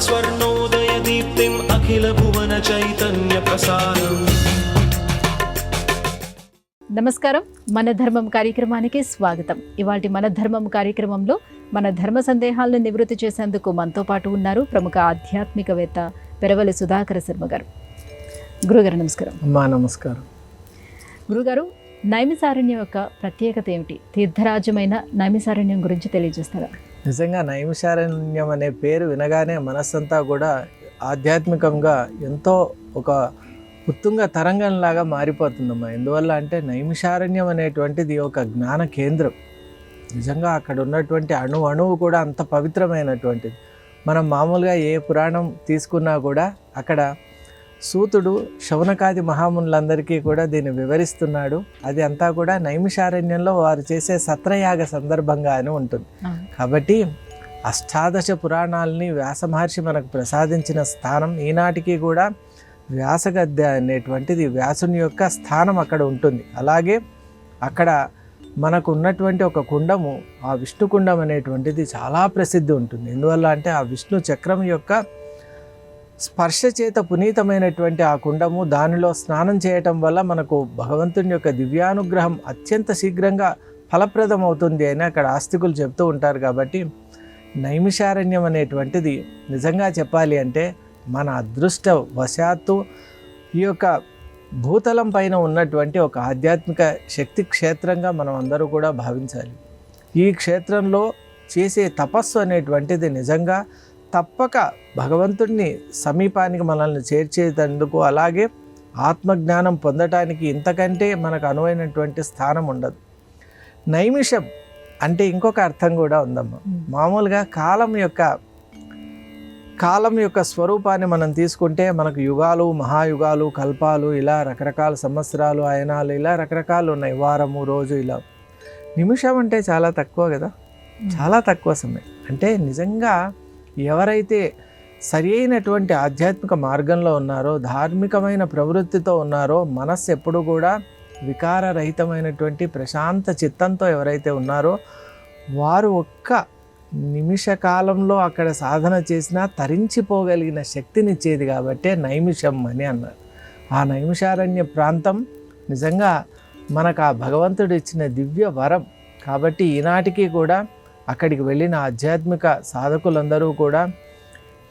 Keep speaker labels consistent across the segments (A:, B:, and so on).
A: स्वर्णोदयदीप्तिम् अखिलभुवनचैतन्यप्रसारम्।
B: నమస్కారం, మన ధర్మం కార్యక్రమానికి స్వాగతం. ఇవాల్టి మన ధర్మం కార్యక్రమంలో మన ధర్మ సందేహాలను నివృత్తి చేసేందుకు మనతో పాటు ఉన్నారు ప్రముఖ ఆధ్యాత్మికవేత్త పెరవలి సుధాకర శర్మ గారు. గురుగారు నమస్కారం.
C: అమ్మా నమస్కారం.
B: గురుగారు, నైమిసారణ్యం యొక్క ప్రత్యేకత ఏమిటి? తీర్థరాజ్యమైన నైమిసారణ్యం గురించి తెలియజేస్తారా?
C: నిజంగా నైమిషారణ్యం అనే పేరు వినగానే మనస్సంతా కూడా ఆధ్యాత్మికంగా ఎంతో ఒక ఉత్తుంగ తరంగంలాగా మారిపోతుందమ్మా. ఎందువల్ల అంటే నైమిషారణ్యం అనేటువంటిది ఒక జ్ఞాన కేంద్రం. నిజంగా అక్కడ ఉన్నటువంటి అణువు కూడా అంత పవిత్రమైనటువంటిది. మనం మామూలుగా ఏ పురాణం తీసుకున్నా కూడా అక్కడ సూతుడు శౌనకాది మహామునులందరికీ కూడా దీన్ని వివరిస్తున్నాడు. అది అంతా కూడా నైమిషారణ్యంలో వారు చేసే సత్రయాగ సందర్భంగా అని ఉంటుంది. కాబట్టి అష్టాదశ పురాణాలని వ్యాస మహర్షి మనకు ప్రసాదించిన స్థానం ఈనాటికి కూడా వ్యాసగద్దె అనేటువంటిది వ్యాసుని యొక్క స్థానం అక్కడ ఉంటుంది. అలాగే అక్కడ మనకు ఉన్నటువంటి ఒక కుండము, ఆ విష్ణు కుండం అనేటువంటిది చాలా ప్రసిద్ధి ఉంటుంది. ఎందువల్ల అంటే ఆ విష్ణు చక్రం యొక్క స్పర్శ చేత పునీతమైనటువంటి ఆ కుండము, దానిలో స్నానం చేయటం వల్ల మనకు భగవంతుని యొక్క దివ్యానుగ్రహం అత్యంత శీఘ్రంగా ఫలప్రదం అవుతుంది అని అక్కడ ఆస్తికులు చెప్తూ ఉంటారు. కాబట్టి నైమిషారణ్యం అనేటువంటిది నిజంగా చెప్పాలి అంటే మన అదృష్ట వశాత్తు ఈ యొక్క భూతలం పైన ఉన్నటువంటి ఒక ఆధ్యాత్మిక శక్తి క్షేత్రంగా మనం అందరూ కూడా భావించాలి. ఈ క్షేత్రంలో చేసే తపస్సు అనేటువంటిది నిజంగా తప్పక భగవంతుడిని సమీపానికి మనల్ని చేర్చేందుకు, అలాగే ఆత్మజ్ఞానం పొందటానికి ఇంతకంటే మనకు అనువైనటువంటి స్థానం ఉండదు. నైమిషం అంటే ఇంకొక అర్థం కూడా ఉందమ్మా. మామూలుగా కాలం యొక్క స్వరూపాన్ని మనం తీసుకుంటే మనకు యుగాలు, మహాయుగాలు, కల్పాలు, ఇలా రకరకాల సంవత్సరాలు, అయనాలు, ఇలా రకరకాలు ఉన్నాయి. వారము, రోజు, ఇలా. నిమిషం అంటే చాలా తక్కువ కదా, చాలా తక్కువ సమయం. అంటే నిజంగా ఎవరైతే సరి అయినటువంటి ఆధ్యాత్మిక మార్గంలో ఉన్నారో, ధార్మికమైన ప్రవృత్తితో ఉన్నారో, మనస్సు ఎప్పుడు కూడా వికారరహితమైనటువంటి ప్రశాంత చిత్తంతో ఎవరైతే ఉన్నారో వారు ఒక్క నిమిష కాలంలో అక్కడ సాధన చేసినా తరించిపోగలిగిన శక్తినిచ్చేది. కాబట్టే నైమిషం అని అన్నారు. ఆ నైమిషారణ్య ప్రాంతం నిజంగా మనకు ఆ భగవంతుడు ఇచ్చిన దివ్య వరం. కాబట్టి ఈనాటికి కూడా అక్కడికి వెళ్ళిన ఆధ్యాత్మిక సాధకులందరూ కూడా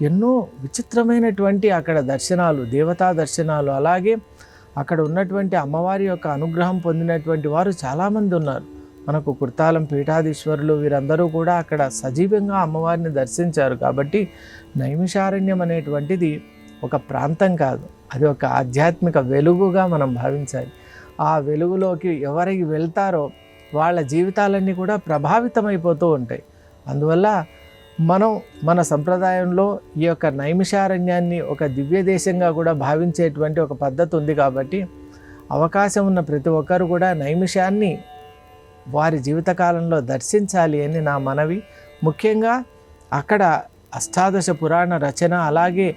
C: ఎన్నో విచిత్రమైనటువంటి అక్కడ దర్శనాలు, దేవతా దర్శనాలు, అలాగే అక్కడ ఉన్నటువంటి అమ్మవారి యొక్క అనుగ్రహం పొందినటువంటి వారు చాలామంది ఉన్నారు. మనకు కుర్తాలం పీఠాధీశ్వరులు వీరందరూ కూడా అక్కడ సజీవంగా అమ్మవారిని దర్శించారు. కాబట్టి నైమిషారణ్యం అనేటువంటిది ఒక ప్రాంతం కాదు, అది ఒక ఆధ్యాత్మిక వెలుగుగా మనం భావించాలి. ఆ వెలుగులోకి ఎవరికి వెళ్తారో వాళ్ళ జీవితాలన్నీ కూడా ప్రభావితమైపోతూ ఉంటాయి. అందువల్ల మనం మన సంప్రదాయంలో ఈ యొక్క నైమిషారణ్యాన్ని ఒక దివ్య దేశంగా కూడా భావించేటువంటి ఒక పద్ధతి ఉంది. కాబట్టి అవకాశం ఉన్న ప్రతి ఒక్కరు కూడా నైమిషాన్ని వారి జీవితకాలంలో దర్శించాలి అని నా మనవి. ముఖ్యంగా అక్కడ అష్టాదశ పురాణ రచన, అలాగే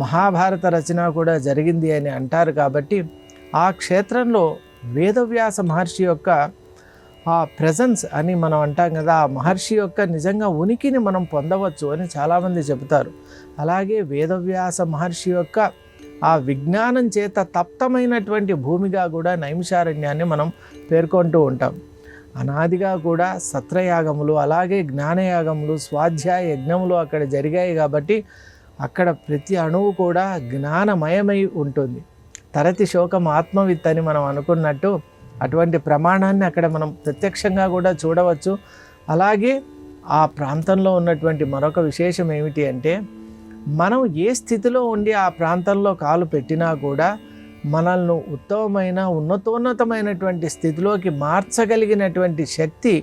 C: మహాభారత రచన కూడా జరిగింది అని అంటారు. కాబట్టి ఆ క్షేత్రంలో వేదవ్యాస మహర్షి యొక్క ఆ ప్రెజెన్స్ అని మనం అంటాం కదా, ఆ మహర్షి యొక్క నిజంగా ఉనికిని మనం పొందవచ్చు అని చాలామంది చెబుతారు. అలాగే వేదవ్యాస మహర్షి యొక్క ఆ విజ్ఞానం చేత తప్తమైనటువంటి భూమిగా కూడా నైమిషారణ్యాన్ని మనం పేర్కొంటూ ఉంటాం. అనాదిగా కూడా సత్రయాగములు, అలాగే జ్ఞానయాగములు, స్వాధ్యాయ యజ్ఞములు అక్కడ జరిగాయి. కాబట్టి అక్కడ ప్రతి అణువు కూడా జ్ఞానమయమై ఉంటుంది. తరతి శోకం ఆత్మవిత్ అని మనం అనుకున్నట్టు అటువంటి ప్రమాణాన్ని అక్కడ మనం ప్రత్యక్షంగా కూడా చూడవచ్చు. అలాగే ఆ ప్రాంతంలో ఉన్నటువంటి మరొక విశేషం ఏమిటి అంటే, మనం ఏ స్థితిలో ఉండి ఆ ప్రాంతంలో కాలు పెట్టినా కూడా మనల్ని ఉత్తమమైన ఉన్నతోన్నతమైనటువంటి స్థితిలోకి మార్చగలిగినటువంటి శక్తి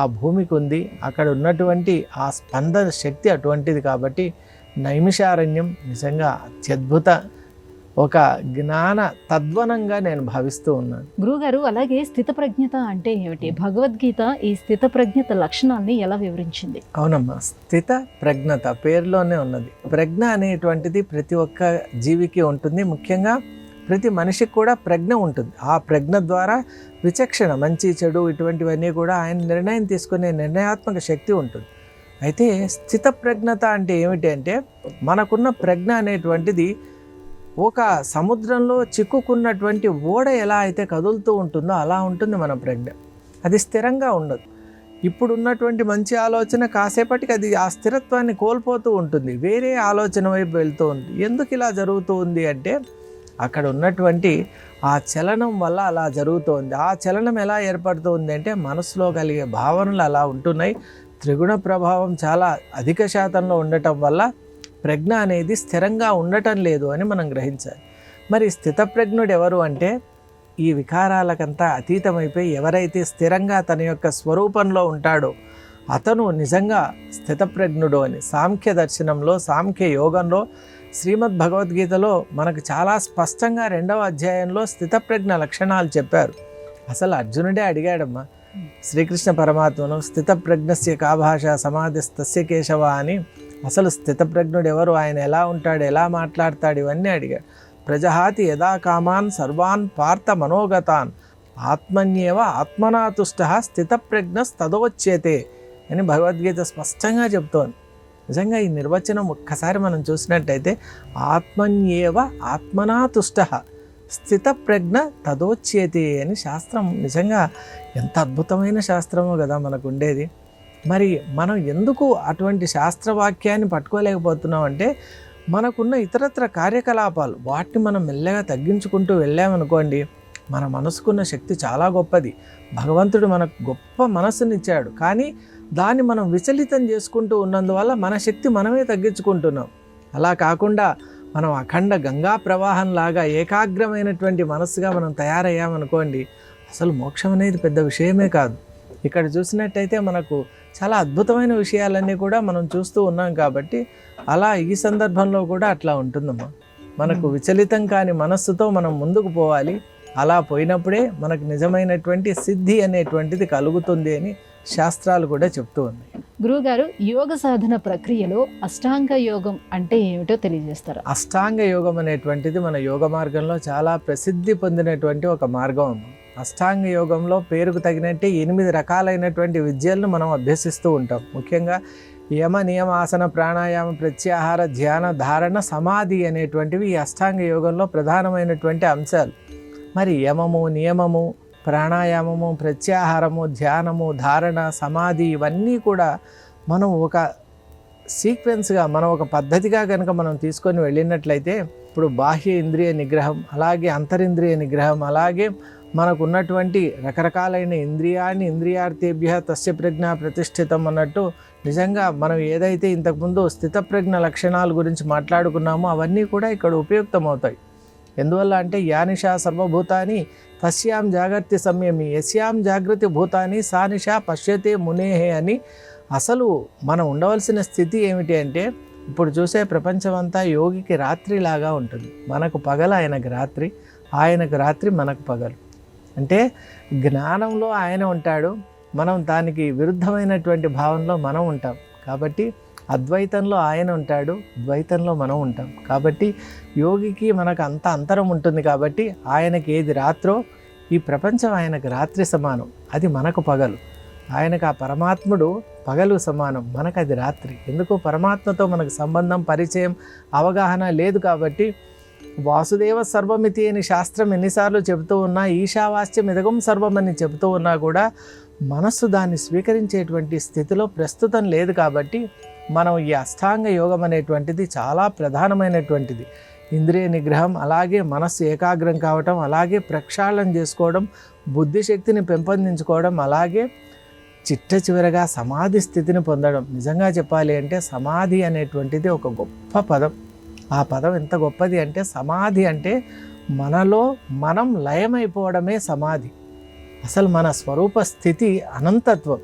C: ఆ భూమికి ఉంది. అక్కడ ఉన్నటువంటి ఆ స్పందన శక్తి అటువంటిది. కాబట్టి నైమిషారణ్యం నిజంగా అత్యద్భుత ఒక జ్ఞాన తద్వనంగా నేను భావిస్తూ ఉన్నాను.
B: గురుగారు, అలాగే స్థితప్రజ్ఞత అంటే ఏమిటి? భగవద్గీత ఈ స్థితప్రజ్ఞత లక్షణాన్ని ఎలా వివరించింది?
C: అవునమ్మా, స్థిత ప్రజ్ఞత పేరులోనే ఉన్నది. ప్రజ్ఞ అనేటువంటిది ప్రతి ఒక్క జీవికి ఉంటుంది. ముఖ్యంగా ప్రతి మనిషికి కూడా ప్రజ్ఞ ఉంటుంది. ఆ ప్రజ్ఞ ద్వారా విచక్షణ, మంచి చెడు ఇటువంటివన్నీ కూడా ఆయన నిర్ణయం తీసుకునే నిర్ణయాత్మక శక్తి ఉంటుంది. అయితే స్థితప్రజ్ఞత అంటే ఏమిటి అంటే మనకున్న ప్రజ్ఞ అనేటువంటిది ఒక సముద్రంలో చిక్కుకున్నటువంటి ఓడ ఎలా అయితే కదులుతూ ఉంటుందో అలా ఉంటుంది మన ప్రజ్ఞ. అది స్థిరంగా ఉండదు. ఇప్పుడు ఉన్నటువంటి మంచి ఆలోచన కాసేపటికి అది ఆ స్థిరత్వాన్ని కోల్పోతూ ఉంటుంది, వేరే ఆలోచన వైపు వెళ్తూ ఉంది. ఎందుకు ఇలా జరుగుతూ ఉంది అంటే అక్కడ ఉన్నటువంటి ఆ చలనం వల్ల అలా జరుగుతోంది. ఆ చలనం ఎలా ఏర్పడుతుంది అంటే మనసులో కలిగే భావనలు అలా ఉంటున్నాయి. త్రిగుణ ప్రభావం చాలా అధిక శాతంలో ఉండటం వల్ల ప్రజ్ఞ అనేది స్థిరంగా ఉండటం లేదు అని మనం గ్రహించాలి. మరి స్థితప్రజ్ఞుడు ఎవరు అంటే ఈ వికారాలకంతా అతీతమైపోయి ఎవరైతే స్థిరంగా తన యొక్క స్వరూపంలో ఉంటాడో అతను నిజంగా స్థితప్రజ్ఞుడు అని సాంఖ్య దర్శనంలో, సాంఖ్య యోగంలో, శ్రీమద్ భగవద్గీతలో మనకు చాలా స్పష్టంగా 2వ అధ్యాయంలో స్థితప్రజ్ఞ లక్షణాలు చెప్పారు. అసలు అర్జునుడే అడిగాడమ్మా శ్రీకృష్ణ పరమాత్మను, స్థితప్రజ్ఞస్య కా భాష సమాధిస్తస్య కేశవ అని. అసలు స్థితప్రజ్ఞుడు ఎవరు, ఆయన ఎలా ఉంటాడు, ఎలా మాట్లాడతాడు, ఇవన్నీ అడిగాడు. ప్రజహాతి యదా కామాన్ సర్వాన్ పార్థ మనోగతాన్ ఆత్మన్యేవ ఆత్మనాతుష్ట స్థితప్రజ్ఞస్తదోచ్యతే అని భగవద్గీత స్పష్టంగా చెప్తోంది. నిజంగా ఈ నిర్వచనం ఒక్కసారి మనం చూసినట్టయితే ఆత్మన్యేవ ఆత్మనాతుష్ట స్థితప్రజ్ఞ తదోచ్యతే అని శాస్త్రం నిజంగా ఎంత అద్భుతమైన శాస్త్రమో కదా మనకు ఉండేది. మరి మనం ఎందుకు అటువంటి శాస్త్రవాక్యాన్ని పట్టుకోలేకపోతున్నాం అంటే మనకున్న ఇతరత్ర కార్యకలాపాలు వాటిని మనం మెల్లగా తగ్గించుకుంటూ వెళ్ళామనుకోండి, మన మనసుకున్న శక్తి చాలా గొప్పది. భగవంతుడు మనకు గొప్ప మనసునిచ్చాడు, కానీ దాన్ని మనం విచలితం చేసుకుంటూ ఉన్నందువల్ల మన శక్తి మనమే తగ్గించుకుంటున్నాం. అలా కాకుండా మనం అఖండ గంగా ప్రవాహంలాగా ఏకాగ్రమైనటువంటి మనస్సుగా మనం తయారయ్యామనుకోండి, అసలు మోక్షం అనేది పెద్ద విషయమే కాదు. ఇక్కడ చూసినట్టయితే మనకు చాలా అద్భుతమైన విషయాలన్నీ కూడా మనం చూస్తూ ఉన్నాం. కాబట్టి అలా ఈ సందర్భంలో కూడా అట్లా ఉంటుందమ్మా. మనకు విచలితం కాని మనస్సుతో మనం ముందుకు పోవాలి. అలా పోయినప్పుడే మనకు నిజమైనటువంటి సిద్ధి అనేటువంటిది కలుగుతుంది అని శాస్త్రాలు కూడా చెప్తూ ఉన్నాయి.
B: గురువుగారు, యోగ సాధన ప్రక్రియలో అష్టాంగ యోగం అంటే ఏమిటో తెలియజేస్తారు?
C: అష్టాంగ యోగం అనేటువంటిది మన యోగ మార్గంలో చాలా ప్రసిద్ధి పొందినటువంటి ఒక మార్గం అమ్మ. అష్టాంగ యోగంలో పేరుకు తగినట్టే 8 రకాలైనటువంటి విద్యలను మనం అభ్యసిస్తూ ఉంటాం. ముఖ్యంగా యమ, నియమ, ఆసన, ప్రాణాయామ, ప్రత్యాహార, ధ్యాన, ధారణ, సమాధి అనేటువంటివి ఈ అష్టాంగ యోగంలో ప్రధానమైనటువంటి అంశాలు. మరి యమము, నియమము, ప్రాణాయామము, ప్రత్యాహారము, ధ్యానము, ధారణ, సమాధి ఇవన్నీ కూడా మనం ఒక సీక్వెన్స్గా, మనం ఒక పద్ధతిగా కనుక మనం తీసుకొని వెళ్ళినట్లయితే ఇప్పుడు బాహ్య ఇంద్రియ నిగ్రహం, అలాగే అంతరింద్రియ నిగ్రహం, అలాగే మనకు ఉన్నటువంటి రకరకాలైన ఇంద్రియాన్ని ఇంద్రియార్థేభ్య తస్య ప్రజ్ఞ ప్రతిష్ఠితం అన్నట్టు నిజంగా మనం ఏదైతే ఇంతకుముందు స్థితప్రజ్ఞ లక్షణాల గురించి మాట్లాడుకున్నామో అవన్నీ కూడా ఇక్కడ ఉపయుక్తమవుతాయి. ఎందువల్ల అంటే యానిషా సర్వభూతాని తస్యాం జాగర్తి సంయమి యస్యాం జాగృతి భూతాని సానిషా పశ్యతే మునేహే అని. అసలు మనం ఉండవలసిన స్థితి ఏమిటి అంటే ఇప్పుడు చూసే ప్రపంచమంతా యోగికి రాత్రిలాగా ఉంటుంది. మనకు పగలు, ఆయనకు రాత్రి, ఆయనకు రాత్రి, మనకు పగలు. అంటే జ్ఞానంలో ఆయన ఉంటాడు, మనం దానికి విరుద్ధమైనటువంటి భావంలో మనం ఉంటాం. కాబట్టి అద్వైతంలో ఆయన ఉంటాడు, ద్వైతంలో మనం ఉంటాం. కాబట్టి యోగికి మనకు అంత అంతరం ఉంటుంది. కాబట్టి ఆయనకి ఏది రాత్రో ఈ ప్రపంచం ఆయనకు రాత్రి సమానం, అది మనకు పగలు. ఆయనకు ఆ పరమాత్ముడు పగలు సమానం, మనకు అది రాత్రి. ఎందుకు? పరమాత్మతో మనకు సంబంధం, పరిచయం, అవగాహన లేదు. కాబట్టి వాసుదేవ సర్వమితి అని శాస్త్రం ఎన్నిసార్లు చెబుతూ ఉన్నా, ఈశావాస్యం ఇదగం సర్వం అని చెబుతూ ఉన్నా కూడా మనస్సు దాన్ని స్వీకరించేటువంటి స్థితిలో ప్రస్తుతం లేదు. కాబట్టి మనం ఈ అష్టాంగ యోగం అనేటువంటిది చాలా ప్రధానమైనటువంటిది. ఇంద్రియ నిగ్రహం, అలాగే మనస్సు ఏకాగ్రం కావటం, అలాగే ప్రక్షాళన చేసుకోవడం, బుద్ధిశక్తిని పెంపొందించుకోవడం, అలాగే చిట్ట చివరగా సమాధి స్థితిని పొందడం. నిజంగా చెప్పాలి అంటే సమాధి అనేటువంటిది ఒక గొప్ప పదం. ఆ పదం ఎంత గొప్పది అంటే సమాధి అంటే మనలో మనం లయమైపోవడమే సమాధి. అసలు మన స్వరూప స్థితి అనంతత్వం.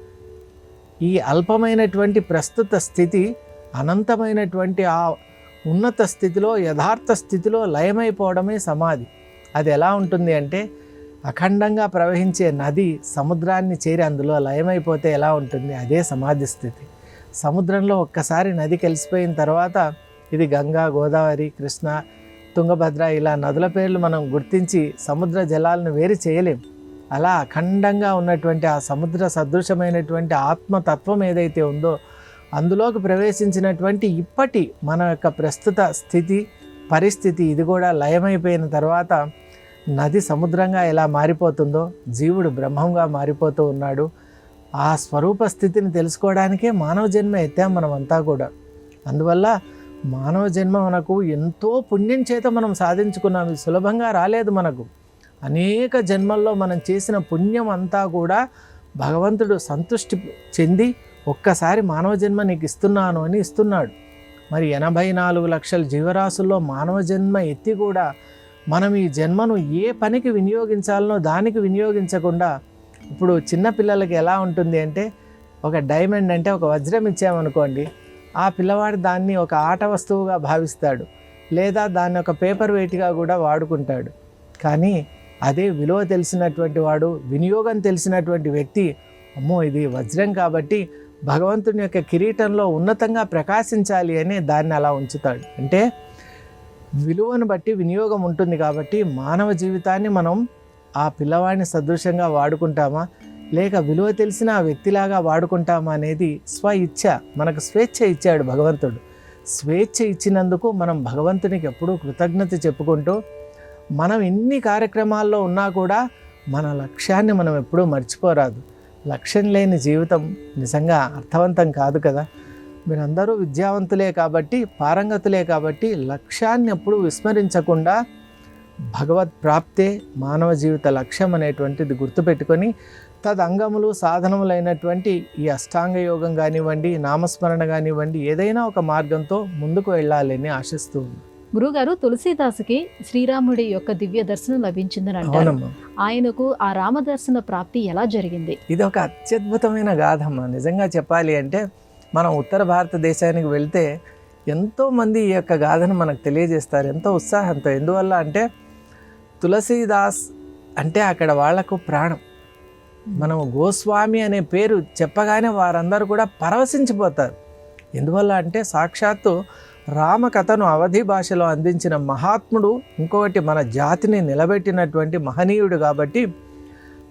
C: ఈ అల్పమైనటువంటి ప్రస్తుత స్థితి అనంతమైనటువంటి ఆ ఉన్నత స్థితిలో, యథార్థ స్థితిలో లయమైపోవడమే సమాధి. అది ఎలా ఉంటుంది అంటే అఖండంగా ప్రవహించే నది సముద్రాన్ని చేరి అందులో లయమైపోతే ఎలా ఉంటుంది, అదే సమాధి స్థితి. సముద్రంలో ఒక్కసారి నది కలిసిపోయిన తర్వాత ఇది గంగా, గోదావరి, కృష్ణ, తుంగభద్ర ఇలా నదుల పేర్లు మనం గుర్తించి సముద్ర జలాలను వేరు చేయలేం. అలా అఖండంగా ఉన్నటువంటి ఆ సముద్ర సదృశమైనటువంటి ఆత్మతత్వం ఏదైతే ఉందో అందులోకి ప్రవేశించినటువంటి ఇప్పటి మన యొక్క ప్రస్తుత స్థితి పరిస్థితి ఇది కూడా లయమైపోయిన తర్వాత నది సముద్రంగా ఎలా మారిపోతుందో జీవుడు బ్రహ్మంగా మారిపోతూ ఉన్నాడు. ఆ స్వరూప స్థితిని తెలుసుకోవడానికే మానవ జన్మ ఎత్తాం మనమంతా కూడా. అందువల్ల మానవ జన్మ మనకు ఎంతో పుణ్యం చేత మనం సాధించుకున్నాం. ఇది సులభంగా రాలేదు మనకు. అనేక జన్మల్లో మనం చేసిన పుణ్యం అంతా కూడా భగవంతుడు సంతృష్టి చెంది ఒక్కసారి మానవ జన్మ నీకు ఇస్తున్నాను అని ఇస్తున్నాడు. మరి 84 లక్షల జీవరాశుల్లో మానవ జన్మ ఎత్తి కూడా మనం ఈ జన్మను ఏ పనికి వినియోగించాలనో దానికి వినియోగించకుండా, ఇప్పుడు చిన్న పిల్లలకి ఎలా ఉంటుంది అంటే, ఒక డైమండ్ అంటే ఒక వజ్రం ఇచ్చామనుకోండి, ఆ పిల్లవాడు దాన్ని ఒక ఆట వస్తువుగా భావిస్తాడు, లేదా దాన్ని ఒక పేపర్ వెయిట్గా కూడా వాడుకుంటాడు. కానీ అదే విలువ తెలిసినటువంటి వాడు, వినియోగం తెలిసినటువంటి వ్యక్తి, అమ్మో ఇది వజ్రం కాబట్టి భగవంతుని యొక్క కిరీటంలో ఉన్నతంగా ప్రకాశించాలి అని దాన్ని అలా ఉంచుతాడు. అంటే విలువను బట్టి వినియోగం ఉంటుంది. కాబట్టి మానవ జీవితాన్ని మనం ఆ పిల్లవాడిని సదృశంగా వాడుకుంటామా, లేక విలువ తెలిసిన ఆ వ్యక్తిలాగా వాడుకుంటామా అనేది స్వ ఇచ్ఛ. మనకు స్వేచ్ఛ ఇచ్చాడు భగవంతుడు. స్వేచ్ఛ ఇచ్చినందుకు మనం భగవంతునికి ఎప్పుడూ కృతజ్ఞత చెప్పుకుంటూ, మనం ఎన్ని కార్యక్రమాల్లో ఉన్నా కూడా మన లక్ష్యాన్ని మనం ఎప్పుడూ మర్చిపోరాదు. లక్ష్యం లేని జీవితం నిజంగా అర్థవంతం కాదు కదా. మీరందరూ విద్యావంతులే కాబట్టి, పారంగతులే కాబట్టి లక్ష్యాన్ని ఎప్పుడూ విస్మరించకుండా భగవత్ ప్రాప్తే మానవ జీవిత లక్ష్యం అనేటువంటిది గుర్తుపెట్టుకొని తదంగములు సాధనములైనటువంటి ఈ అష్టాంగ యోగం కానివ్వండి, నామస్మరణ కానివ్వండి, ఏదైనా ఒక మార్గంతో ముందుకు వెళ్ళాలని ఆశిస్తూ ఉంది.
B: గురుగారు, తులసీదాసుకి శ్రీరాముడి యొక్క దివ్య దర్శనం లభించిందని అంటారు. ఆయనకు ఆ రామదర్శన ప్రాప్తి ఎలా జరిగింది?
C: ఇది ఒక అత్యద్భుతమైన గాథమ్మ. నిజంగా చెప్పాలి అంటే మనం ఉత్తర భారతదేశానికి వెళ్తే ఎంతోమంది ఈ యొక్క గాథను మనకు తెలియజేస్తారు ఎంతో ఉత్సాహంతో. ఎందువల్ల అంటే తులసీదాస్ అంటే అక్కడ వాళ్లకు ప్రాణం. మనం గోస్వామి అనే పేరు చెప్పగానే వారందరూ కూడా పరవశించిపోతారు. ఎందువల్ల అంటే సాక్షాత్తు రామకథను అవధి భాషలో అందించిన మహాత్ముడు, ఇంకొకటి మన జాతిని నిలబెట్టినటువంటి మహనీయుడు. కాబట్టి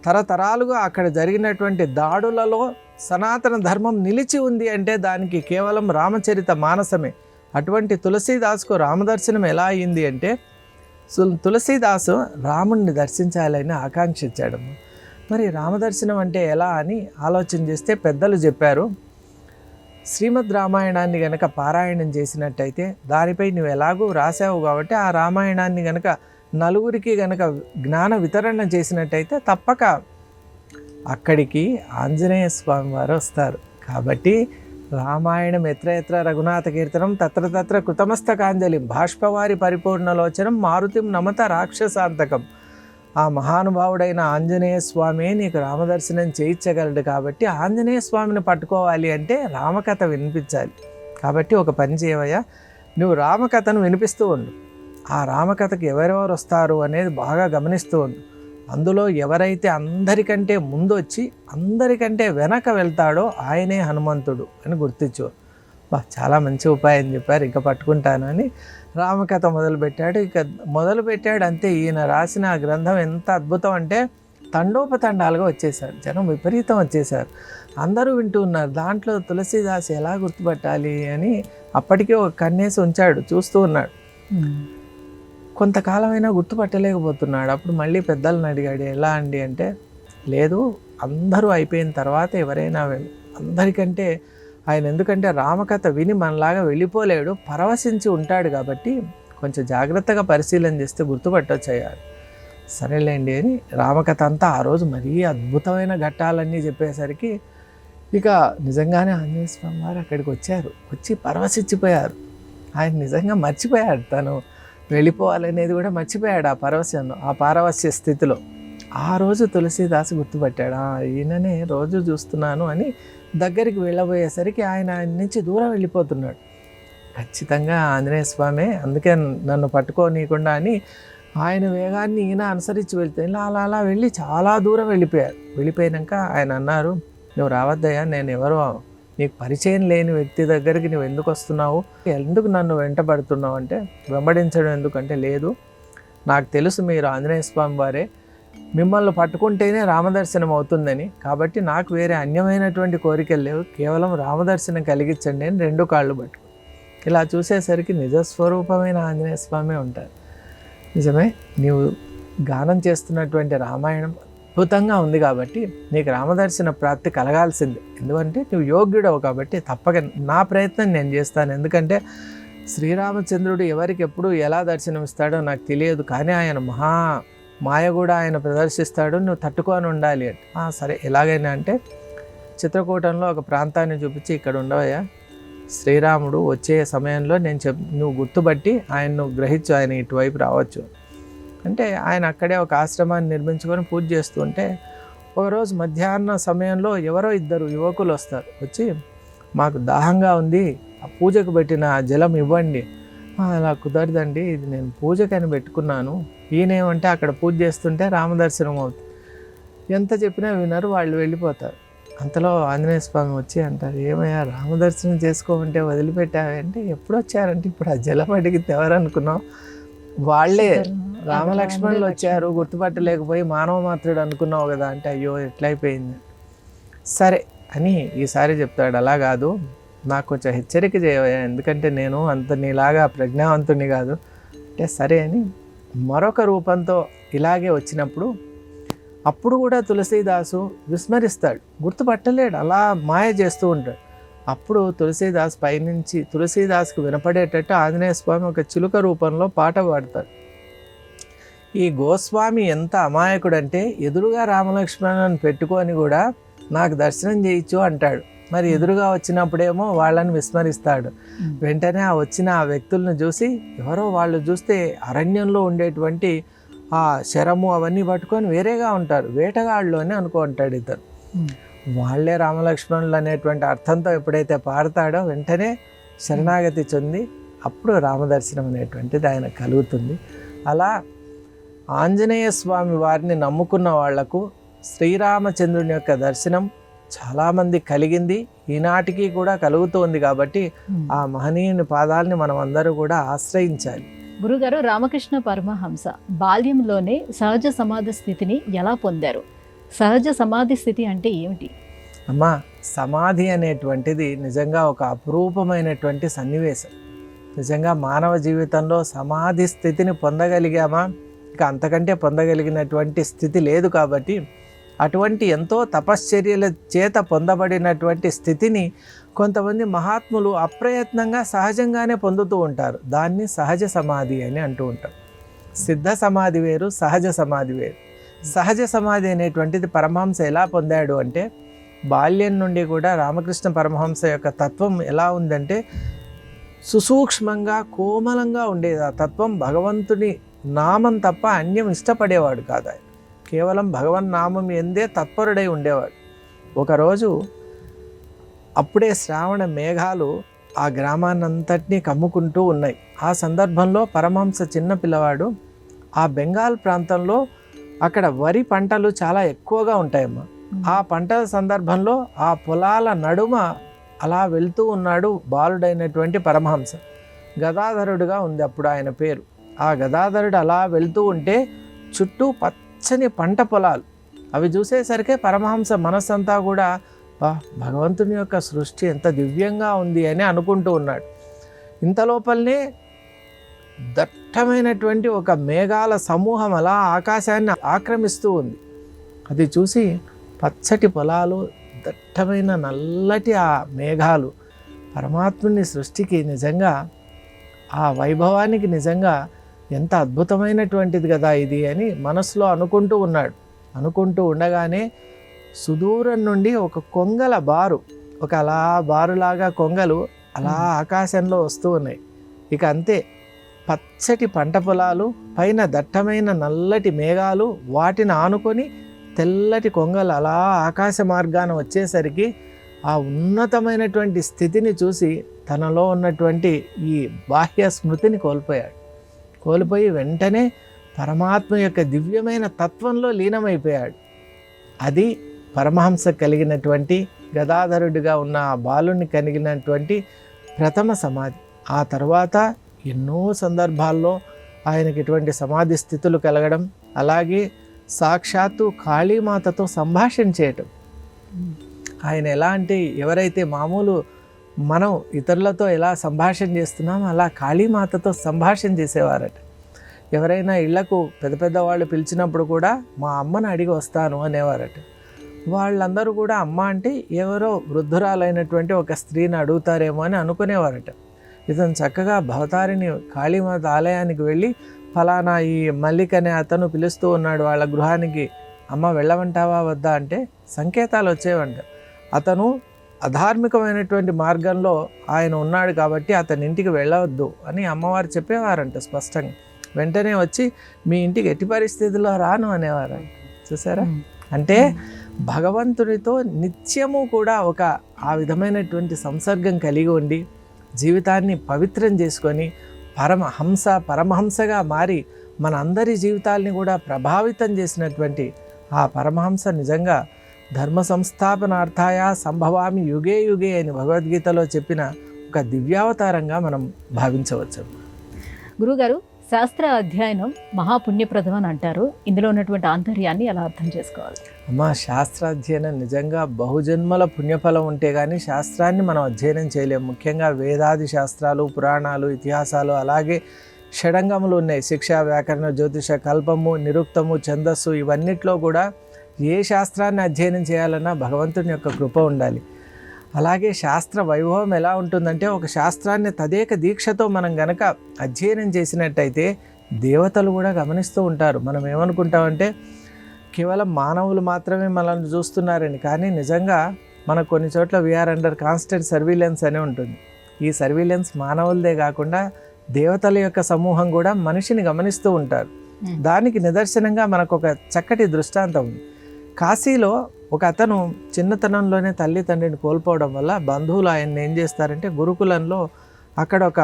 C: తరతరాలుగా అక్కడ జరిగినటువంటి దాడులలో సనాతన ధర్మం నిలిచి ఉంది అంటే దానికి కేవలం రామచరిత మానసమే. అటువంటి తులసీదాసుకు రామదర్శనం ఎలా అయింది అంటే, తులసీదాసు రాముడిని దర్శించాలని ఆకాంక్షించాడు. మరి రామదర్శనం అంటే ఎలా అని ఆలోచన చేస్తే పెద్దలు చెప్పారు, శ్రీమద్ రామాయణాన్ని గనక పారాయణం చేసినట్టయితే, దానిపై నువ్వు ఎలాగూ రాసావు కాబట్టి ఆ రామాయణాన్ని గనక నలుగురికి గనక జ్ఞాన వితరణ చేసినట్టయితే తప్పక అక్కడికి ఆంజనేయ స్వామి వారు వస్తారు. కాబట్టి రామాయణం ఎత్ర ఎత్ర రఘునాథ కీర్తనం తత్ర తత్ర కృతమస్తకాంజలి బాష్పవారి పరిపూర్ణలోచనం మారుతిం నమత రాక్షసాంతకం. ఆ మహానుభావుడైన ఆంజనేయ స్వామి నీకు రామదర్శనం చేయించగలడు. కాబట్టి ఆంజనేయ స్వామిని పట్టుకోవాలి అంటే రామకథ వినిపించాలి. కాబట్టి ఒక పని చేయవయ్యా, నువ్వు రామకథను వినిపిస్తూ ఉండు. ఆ రామకథకి ఎవరెవరు వస్తారు అనేది బాగా గమనిస్తూ ఉండు. అందులో ఎవరైతే అందరికంటే ముందు వచ్చి అందరికంటే వెనక వెళ్తాడో ఆయనే హనుమంతుడు అని గుర్తించు. చాలా మంచి ఉపాయం చెప్పారు, ఇంకా పట్టుకుంటాను అని రామకథ మొదలుపెట్టాడు. మొదలుపెట్టాడు అంతే. ఈయన రాసిన ఆ గ్రంథం ఎంత అద్భుతం అంటే తండోపతండాలుగా వచ్చేసారు. జనం విపరీతం వచ్చేసారు, అందరూ వింటూ ఉన్నారు. దాంట్లో తులసీదాస్ ఎలా గుర్తుపట్టాలి అని అప్పటికే ఒక కన్నేసి ఉంచాడు, చూస్తూ ఉన్నాడు. కొంతకాలమైనా గుర్తుపట్టలేకపోతున్నాడు. అప్పుడు మళ్ళీ పెద్దలను అడిగాడు, ఎలా అండి అంటే, లేదు అందరూ అయిపోయిన తర్వాత ఎవరైనా అందరికంటే ఆయన, ఎందుకంటే రామకథ విని మనలాగా వెళ్ళిపోలేడు, పరవశించి ఉంటాడు. కాబట్టి కొంచెం జాగ్రత్తగా పరిశీలన చేస్తే గుర్తుపట్టొచ్చు అయ్యాడు. సరేలేండి అని రామకథ అంతా ఆ రోజు మరీ అద్భుతమైన ఘట్టాలన్నీ చెప్పేసరికి ఇక నిజంగానే ఆంజనేయ స్వామి వారు అక్కడికి వచ్చారు. వచ్చి పరవశించిపోయారు. ఆయన నిజంగా మర్చిపోయాడు, తను వెళ్ళిపోవాలనేది కూడా మర్చిపోయాడు ఆ పరవశంలో, ఆ పారవస్య స్థితిలో. ఆ రోజు తులసీదాసు గుర్తుపట్టాడు, ఈయననే రోజు చూస్తున్నాను అని. దగ్గరికి వెళ్ళబోయేసరికి ఆయన నుంచి దూరం వెళ్ళిపోతున్నాడు. ఖచ్చితంగా ఆంజనేయ స్వామి అందుకే నన్ను పట్టుకోనీయకుండా అని ఆయన వేగాన్ని ఈయన అనుసరించి వెళ్తే ఇలా అలా అలా వెళ్ళి చాలా దూరం వెళ్ళిపోయారు. వెళ్ళిపోయాక ఆయన అన్నారు, నువ్వు రావద్దయ్యా, నేను ఎవరో నీకు పరిచయం లేని వ్యక్తి దగ్గరికి నువ్వు ఎందుకు వస్తున్నావు, ఎందుకు నన్ను వెంటబడుతున్నావు అంటే, వెంబడించడం ఎందుకంటే, లేదు నాకు తెలుసు మీరు ఆంజనేయ స్వామి వారే, మిమ్మల్ని పట్టుకుంటేనే రామదర్శనం అవుతుందని, కాబట్టి నాకు వేరే అన్యమైనటువంటి కోరికలు లేవు, కేవలం రామదర్శనం కలిగించండి అని 2 కాళ్ళు పట్టుకు ఇలా చూసేసరికి నిజస్వరూపమైన ఆంజనేయ స్వామి ఉంటారు. నిజమే, నీవు గానం చేస్తున్నటువంటి రామాయణం అద్భుతంగా ఉంది కాబట్టి నీకు రామదర్శన ప్రాప్తి కలగాల్సిందే. ఎందుకంటే నువ్వు యోగ్యుడవు కాబట్టి తప్పక నా ప్రయత్నం నేను చేస్తాను. ఎందుకంటే శ్రీరామచంద్రుడు ఎవరికి ఎప్పుడు ఎలా దర్శనమిస్తాడో నాకు తెలియదు, కానీ ఆయన మాయ కూడా ఆయన ప్రదర్శిస్తాడు, నువ్వు తట్టుకొని ఉండాలి అంటే సరే ఎలాగైనా అంటే చిత్రకూటంలో ఒక ప్రాంతాన్ని చూపించి ఇక్కడ ఉండవయ్యా, శ్రీరాముడు వచ్చే సమయంలో నువ్వు గుర్తుపట్టి ఆయన్ను గ్రహించు, ఆయన ఇటువైపు రావచ్చు అంటే ఆయన అక్కడే ఒక ఆశ్రమాన్ని నిర్మించుకొని పూజ చేస్తుంటే ఒకరోజు మధ్యాహ్న సమయంలో ఎవరో 2 యువకులు వస్తారు. వచ్చి మాకు దాహంగా ఉంది, ఆ పూజకు పెట్టిన జలం ఇవ్వండి. అలా కుదరదండి, ఇది నేను పూజకని పెట్టుకున్నాను. ఈయనేమంటే అక్కడ పూజ చేస్తుంటే రామదర్శనం అవుతుంది. ఎంత చెప్పినా వినరు, వాళ్ళు వెళ్ళిపోతారు. అంతలో ఆంజనేయ స్వామి వచ్చి అంటారు, ఏమయ్యా రామదర్శనం చేసుకోమంటే వదిలిపెట్టావే అంటే, ఎప్పుడు వచ్చారంటే ఇప్పుడు ఆ జలం అడిగితే ఎవరు అనుకున్నావు, వాళ్ళే రామలక్ష్మణులు వచ్చారు, గుర్తుపట్టలేకపోయి మానవ మాత్రుడు అనుకున్నావు కదా అంటే, అయ్యో ఎట్లయిపోయింది. సరే అని ఈసారి చెప్తాడు, అలా కాదు, నాకు కొంచెం హెచ్చరిక చేయవయ్యా, ఎందుకంటే నేను అంత నీలాగా ప్రజ్ఞావంతుని కాదు అంటే, సరే అని మరొక రూపంతో ఇలాగే వచ్చినప్పుడు అప్పుడు కూడా తులసీదాసు విస్మరిస్తాడు, గుర్తుపట్టలేడు, అలా మాయ చేస్తూ ఉంటాడు. అప్పుడు తులసీదాస్ పైనుంచి తులసీదాస్కు వినపడేటట్టు ఆంజనేయ స్వామి ఒక చిలుక రూపంలో పాట పాడతాడు. ఈ గోస్వామి ఎంత అమాయకుడంటే ఎదురుగా రామలక్ష్మణుని పెట్టుకొని కూడా నాకు దర్శనం చేయించు అంటాడు. మరి ఎదురుగా వచ్చినప్పుడేమో వాళ్ళని విస్మరిస్తాడు. వెంటనే వచ్చిన ఆ వ్యక్తులను చూసి ఎవరో వాళ్ళు చూస్తే అరణ్యంలో ఉండేటువంటి ఆ శరము అవన్నీ పట్టుకొని వేరేగా ఉంటారు, వేటగాళ్ళు అని అనుకుంటాడు ఇతను. వాళ్ళే రామలక్ష్మణులు అనేటువంటి అర్థంతో ఎప్పుడైతే పాడతాడో వెంటనే శరణాగతి చెంది అప్పుడు రామదర్శనం అనేటువంటిది ఆయన కలుగుతుంది. అలా ఆంజనేయ స్వామి వారిని నమ్ముకున్న వాళ్లకు శ్రీరామచంద్రుని యొక్క దర్శనం చాలామంది కలిగింది, ఈనాటికి కూడా కలుగుతుంది. కాబట్టి ఆ మహనీయుని పాదాలని మనం అందరూ కూడా ఆశ్రయించాలి.
B: గురుగారు, రామకృష్ణ పరమహంస బాల్యంలోనే సహజ సమాధి స్థితిని ఎలా పొందారు? సహజ సమాధి స్థితి అంటే ఏమిటి?
C: అమ్మా, సమాధి అనేటువంటిది నిజంగా ఒక అపురూపమైనటువంటి సన్నివేశం. నిజంగా మానవ జీవితంలో సమాధి స్థితిని పొందగలిగామా, ఇక అంతకంటే పొందగలిగినటువంటి స్థితి లేదు. కాబట్టి అటువంటి ఎంతో తపశ్చర్యల చేత పొందబడినటువంటి స్థితిని కొంతమంది మహాత్ములు అప్రయత్నంగా సహజంగానే పొందుతూ ఉంటారు. దాన్ని సహజ సమాధి అని అంటూ ఉంటారు. సిద్ధ సమాధి వేరు, సహజ సమాధి వేరు. సహజ సమాధి అనేటువంటిది పరమహంస ఎలా పొందాడు అంటే, బాల్యం నుండి కూడా రామకృష్ణ పరమహంస యొక్క తత్వం ఎలా ఉందంటే సుసూక్ష్మంగా కోమలంగా ఉండేది. ఆ తత్వం భగవంతుని నామం తప్ప అన్యం ఇష్టపడేవాడు కాదు. ఆయన కేవలం భగవన్ నామం ఎందే తత్పరుడై ఉండేవాడు. ఒకరోజు అప్పుడే శ్రావణ మేఘాలు ఆ గ్రామాన్నంతటినీ కమ్ముకుంటూ ఉన్నాయి. ఆ సందర్భంలో పరమహంస చిన్న పిల్లవాడు ఆ బెంగాల్ ప్రాంతంలో అక్కడ వరి పంటలు చాలా ఎక్కువగా ఉంటాయమ్మా. ఆ పంటల సందర్భంలో ఆ పొలాల నడుమ అలా వెళ్తూ ఉన్నాడు బాలుడైనటువంటి పరమహంస. గదాధరుడుగా ఉంది అప్పుడు ఆయన పేరు. ఆ గదాధరుడు అలా వెళ్తూ ఉంటే చుట్టూ పచ్చని పంట పొలాలు, అవి చూసేసరికి పరమహంస మనస్సంతా కూడా భగవంతుని యొక్క సృష్టి ఎంత దివ్యంగా ఉంది అని అనుకుంటూ ఉన్నాడు. ఇంతలోపలనే దట్టమైనటువంటి ఒక మేఘాల సమూహం అలా ఆకాశాన్ని ఆక్రమిస్తూ ఉంది. అది చూసి పచ్చటి పొలాలు, దట్టమైన నల్లటి ఆ మేఘాలు, పరమాత్ముని సృష్టికి నిజంగా ఆ వైభవానికి నిజంగా ఎంత అద్భుతమైనటువంటిది కదా ఇది అని మనసులో అనుకుంటూ ఉన్నాడు. అనుకుంటూ ఉండగానే సుదూరం నుండి ఒక కొంగల బారు, ఒక అలా బారులాగా కొంగలు అలా ఆకాశంలో వస్తూ ఉన్నాయి. ఇక అంతే, పచ్చటి పంట పొలాలు, పైన దట్టమైన నల్లటి మేఘాలు, వాటిని ఆనుకొని తెల్లటి కొంగలు అలా ఆకాశ మార్గాన వచ్చేసరికి ఆ ఉన్నతమైనటువంటి స్థితిని చూసి తనలో ఉన్నటువంటి ఈ బాహ్య స్మృతిని కోల్పోయి వెంటనే పరమాత్మ యొక్క దివ్యమైన తత్వంలో లీనమైపోయాడు. అది పరమహంస కలిగినటువంటి, గదాధరుడిగా ఉన్న ఆ బాలుని కలిగినటువంటి ప్రథమ సమాధి. ఆ తర్వాత ఎన్నో సందర్భాల్లో ఆయనకి ఇటువంటి సమాధి స్థితులు కలగడం, అలాగే సాక్షాత్తు కాళీమాతతో సంభాషణ చేయటం. ఆయన ఎలా అంటే ఎవరైతే మామూలు మనం ఇతరులతో ఎలా సంభాషణ చేస్తున్నామో అలా కాళీమాతతో సంభాషణ చేసేవారట. ఎవరైనా ఇళ్లకు పెద్ద పెద్ద వాళ్ళు పిలిచినప్పుడు కూడా మా అమ్మని అడిగి వస్తాను అనేవారట. వాళ్ళందరూ కూడా అమ్మ అంటే ఎవరో వృద్ధురాలైనటువంటి ఒక స్త్రీని అడుగుతారేమో అని అనుకునేవారట. ఇతను చక్కగా భవతారిణి కాళీమాత ఆలయానికి వెళ్ళి ఫలానా ఈ మల్లిక్ అనే అతను పిలుస్తూ ఉన్నాడు వాళ్ళ గృహానికి, అమ్మ వెళ్ళమంటావా వద్దా అంటే సంకేతాలు వచ్చేవంట. అతను అధార్మికమైనటువంటి మార్గంలో ఆయన ఉన్నాడు కాబట్టి అతని ఇంటికి వెళ్ళవద్దు అని అమ్మవారు చెప్పేవారంట స్పష్టంగా. వెంటనే వచ్చి మీ ఇంటికి ఎట్టి పరిస్థితుల్లో రాను అనేవారంట. చూసారా? అంటే భగవంతుడితో నిత్యము కూడా ఒక ఆ విధమైనటువంటి సంసర్గం కలిగి ఉండి జీవితాన్ని పవిత్రం చేసుకొని పరమహంసగా మారి మన అందరి జీవితాల్ని కూడా ప్రభావితం చేసినటువంటి ఆ పరమహంస నిజంగా ధర్మ సంస్థాపనార్థాయ సంభవామి యుగే యుగే అని భగవద్గీతలో చెప్పిన ఒక దివ్యావతారంగా మనం భావించవచ్చు.
B: గురుగారు, శాస్త్ర అధ్యయనం మహాపుణ్యప్రదం అని అంటారు. ఇందులో ఉన్నటువంటి ఆంతర్యాన్ని ఎలా అర్థం చేసుకోవాలి?
C: అమ్మా, శాస్త్రాధ్యయనం నిజంగా బహుజన్మల పుణ్యఫలం ఉంటే కానీ శాస్త్రాన్ని మనం అధ్యయనం చేయలేము. ముఖ్యంగా వేదాది శాస్త్రాలు, పురాణాలు, ఇతిహాసాలు, అలాగే షడంగములు ఉన్నాయి. శిక్ష, వ్యాకరణ, జ్యోతిష, కల్పము, నిరుక్తము, ఛందస్సు, ఇవన్నిట్లో కూడా ఏ శాస్త్రాన్ని అధ్యయనం చేయాలన్నా భగవంతుని యొక్క కృప ఉండాలి. అలాగే శాస్త్ర వైభవం ఎలా ఉంటుందంటే ఒక శాస్త్రాన్ని తదేక దీక్షతో మనం గనక అధ్యయనం చేసినట్టయితే దేవతలు కూడా గమనిస్తూ ఉంటారు. మనం ఏమనుకుంటామంటే కేవలం మానవులు మాత్రమే మనల్ని చూస్తున్నారని, కానీ నిజంగా మనకు కొన్ని చోట్ల వీఆర్ అండర్ కాన్స్టెంట్ సర్వీలెన్స్ అనే ఉంటుంది. ఈ సర్వీలెన్స్ మానవులదే కాకుండా దేవతల యొక్క సమూహం కూడా మనిషిని గమనిస్తూ ఉంటారు. దానికి నిదర్శనంగా మనకు ఒక చక్కటి దృష్టాంతం ఉంది. కాశీలో ఒక అతను చిన్నతనంలోనే తల్లిదండ్రిని కోల్పోవడం వల్ల బంధువులు ఆయన్ని ఏం చేస్తారంటే గురుకులంలో అక్కడ ఒక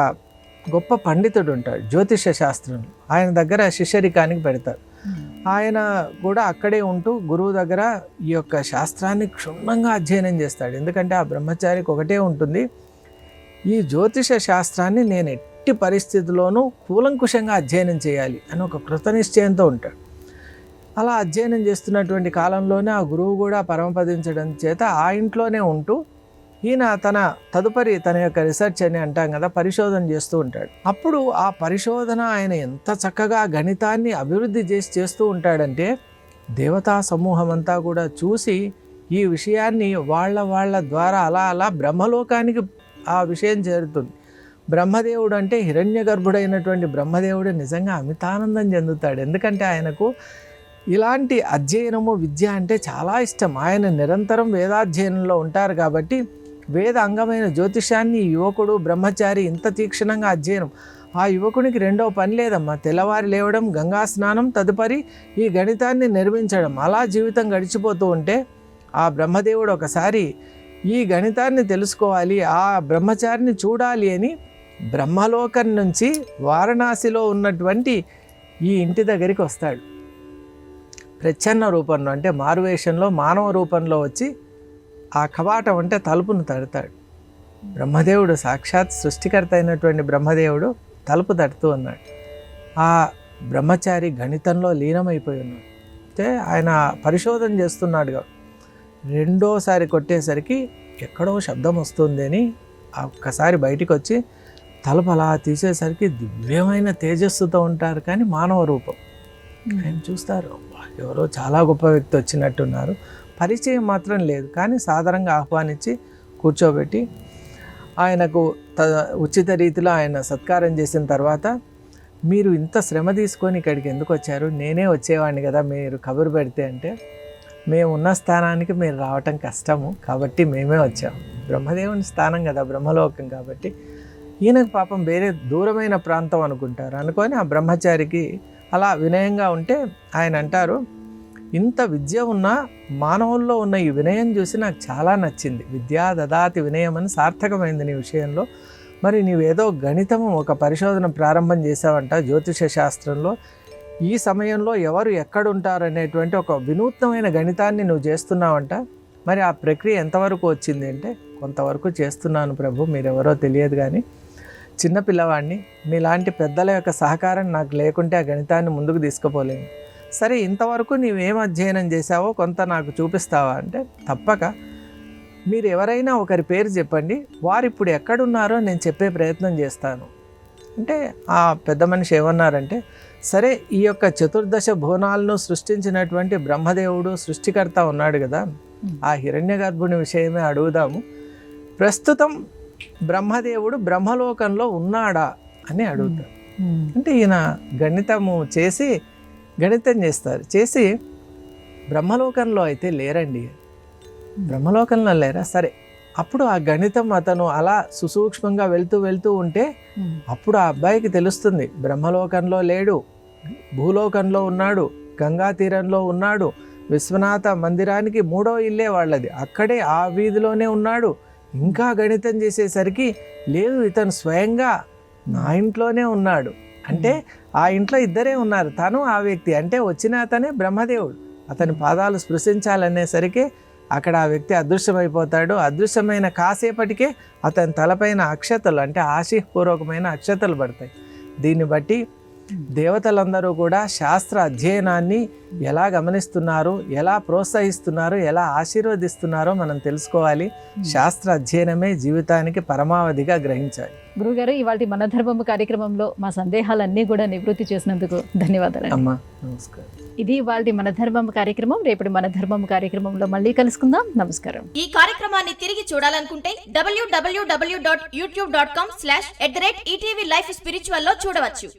C: గొప్ప పండితుడు ఉంటాడు జ్యోతిష శాస్త్రంలో, ఆయన దగ్గర శిష్యరికానికి పెడతారు. ఆయన కూడా అక్కడే ఉంటూ గురువు దగ్గర ఈ యొక్క శాస్త్రాన్ని క్షుణ్ణంగా అధ్యయనం చేస్తాడు. ఎందుకంటే ఆ బ్రహ్మచారికి ఒకటే ఉంటుంది, ఈ జ్యోతిష శాస్త్రాన్ని నేను ఎట్టి పరిస్థితుల్లోనూ కూలంకుషంగా అధ్యయనం చేయాలి అని ఒక కృతనిశ్చయంతో ఉంటాడు. అలా అధ్యయనం చేస్తున్నటువంటి కాలంలోనే ఆ గురువు కూడా పరమపదించడం చేత ఆ ఇంట్లోనే ఉంటూ ఈయన తదుపరి తన యొక్క రీసెర్చ్ అని అంటాం కదా, పరిశోధన చేస్తూ ఉంటాడు. అప్పుడు ఆ పరిశోధన ఆయన ఎంత చక్కగా గణితాన్ని అభివృద్ధి చేస్తూ ఉంటాడంటే దేవతా సమూహం అంతా కూడా చూసి ఈ విషయాన్ని వాళ్ళ ద్వారా అలా బ్రహ్మలోకానికి ఆ విషయం చేరుతుంది. బ్రహ్మదేవుడు అంటే హిరణ్య గర్భుడైనటువంటి బ్రహ్మదేవుడు నిజంగా అమితానందం చెందుతాడు. ఎందుకంటే ఆయనకు ఇలాంటి అధ్యయనము, విద్య అంటే చాలా ఇష్టం. ఆయన నిరంతరం వేదాధ్యయనంలో ఉంటారు కాబట్టి వేద అంగమైన జ్యోతిషాన్ని ఈ యువకుడు బ్రహ్మచారి ఇంత తీక్షణంగా అధ్యయనం. ఆ యువకునికి రెండో పని లేదమ్మా, తెల్లవారి లేవడం, గంగా స్నానం, తదుపరి ఈ గణితాన్ని నిర్మించడం. అలా జీవితం గడిచిపోతూ ఉంటే ఆ బ్రహ్మదేవుడు ఒకసారి ఈ గణితాన్ని తెలుసుకోవాలి, ఆ బ్రహ్మచారిని చూడాలి అని బ్రహ్మలోకం నుంచి వారణాసిలో ఉన్నటువంటి ఈ ఇంటి దగ్గరికి వస్తాడు. ప్రచ్ఛన్న రూపంలో అంటే మారువేషంలో మానవ రూపంలో వచ్చి ఆ కవాటం అంటే తలుపును తడతాడు. బ్రహ్మదేవుడు సాక్షాత్ సృష్టికర్త అయినటువంటి బ్రహ్మదేవుడు తలుపు తడుతూ ఉన్నాడు. ఆ బ్రహ్మచారి గణితంలో లీనమైపోయి ఉన్నాడు. అంటే ఆయన పరిశోధన చేస్తున్నాడుగా. రెండోసారి కొట్టేసరికి ఎక్కడో శబ్దం వస్తుంది అని ఒక్కసారి బయటికి వచ్చి తలుపు అలా తీసేసరికి దివ్యమైన తేజస్సుతో ఉంటారు, కానీ మానవ రూపం. ఆయన చూస్తారు, ఎవరో చాలా గొప్ప వ్యక్తి వచ్చినట్టున్నారు. పరిచయం మాత్రం లేదు, కానీ సాధారణంగా ఆహ్వానించి కూర్చోబెట్టి ఆయనకు ఉచిత రీతిలో ఆయన సత్కారం చేసిన తర్వాత, మీరు ఇంత శ్రమ తీసుకొని ఇక్కడికి ఎందుకు వచ్చారు? నేనే వచ్చేవాడిని కదా మీరు కబురు పెడితే అంటే, మేము ఉన్న స్థానానికి మీరు రావటం కష్టము కాబట్టి మేమే వచ్చాము. బ్రహ్మదేవుని స్థానం కదా, బ్రహ్మలోకం కాబట్టి. ఈయనకు పాపం వేరే దూరమైన ప్రాంతం అనుకొని ఆ బ్రహ్మచారికి అలా వినయంగా ఉంటే ఆయన అంటారు, ఇంత విద్య ఉన్న మానవుల్లో ఉన్న ఈ వినయం చూసి నాకు చాలా నచ్చింది. విద్యా దదాతి వినయం అని సార్థకమైంది నీ విషయంలో. మరి నీవేదో గణితము ఒక పరిశోధన ప్రారంభం చేసావంట జ్యోతిష శాస్త్రంలో. ఈ సమయంలో ఎవరు ఎక్కడుంటారనేటువంటి ఒక వినూత్నమైన గణితాన్ని నువ్వు చేస్తున్నావంట. మరి ఆ ప్రక్రియ ఎంతవరకు వచ్చింది అంటే, కొంతవరకు చేస్తున్నాను ప్రభు, మీరెవరో తెలియదు కానీ చిన్నపిల్లవాడిని, మీలాంటి పెద్దల యొక్క సహకారం నాకు లేకుంటే ఆ గణితాన్ని ముందుకు తీసుకుపోలేను. సరే ఇంతవరకు నీవేం అధ్యయనం చేసావో కొంత నాకు చూపిస్తావా అంటే, తప్పక. మీరు ఎవరైనా ఒకరి పేరు చెప్పండి, వారు ఇప్పుడు ఎక్కడున్నారో నేను చెప్పే ప్రయత్నం చేస్తాను అంటే ఆ పెద్ద మనిషి ఏమన్నారంటే, సరే ఈ యొక్క చతుర్దశ భువనాలను సృష్టించినటువంటి బ్రహ్మదేవుడు సృష్టికర్త ఉన్నాడు కదా, ఆ హిరణ్యగర్భుని విషయమే అడుగుదాము. ప్రస్తుతం బ్రహ్మదేవుడు బ్రహ్మలోకంలో ఉన్నాడా అని అడుగుతారు. అంటే ఈయన గణితం చేసి బ్రహ్మలోకంలో అయితే లేరండి, బ్రహ్మలోకంలో లేరా, సరే అప్పుడు ఆ గణితం అతను అలా సుసూక్ష్మంగా వెళ్తూ ఉంటే అప్పుడు ఆ అబ్బాయికి తెలుస్తుంది, బ్రహ్మలోకంలో లేడు, భూలోకంలో ఉన్నాడు, గంగా తీరంలో ఉన్నాడు, విశ్వనాథ మందిరానికి 3వ ఇల్లే వాళ్ళది, అక్కడే ఆ వీధిలోనే ఉన్నాడు. ఇంకా గణితం చేసేసరికి లేదు, ఇతను స్వయంగా నా ఇంట్లోనే ఉన్నాడు. అంటే ఆ ఇంట్లో ఇద్దరే ఉన్నారు, తను ఆ వ్యక్తి. అంటే వచ్చిన అతనే బ్రహ్మదేవుడు. అతని పాదాలు స్పృశించాలనేసరికి అక్కడ ఆ వ్యక్తి అదృశ్యమైపోతాడు. అదృశ్యమైన కాసేపటికే అతని తలపైన అక్షతలు, అంటే ఆశీపూర్వకమైన అక్షతలు పడతాయి. దీన్ని బట్టి దేవతలందరూ కూడా శాస్త్ర అధ్యయనాన్ని ఎలా గమనిస్తున్నారు, ఎలా ప్రోత్సహిస్తున్నారు, ఎలా ఆశీర్వదిస్తున్నారో మనం తెలుసుకోవాలి. శాస్త్ర అధ్యయనమే జీవితానికి పరమావధిగా గ్రహించాలి.
B: గురుగారు, ఇవాళ మన ధర్మము కార్యక్రమంలో మా సందేహాలన్నీ కూడా నివృత్తి చేసినందుకు ధన్యవాదాలు.
C: అమ్మా నమస్కారం.
B: ఇది ఇవాళ మన ధర్మం కార్యక్రమం. రేపటి మన ధర్మం కార్యక్రమంలో మళ్ళీ కలుసుకుందాం. నమస్కారం.
A: ఈ కార్యక్రమాన్ని తిరిగి చూడాలనుకుంటే www.youtube.com/ETV Life Spiritual లో చూడవచ్చు.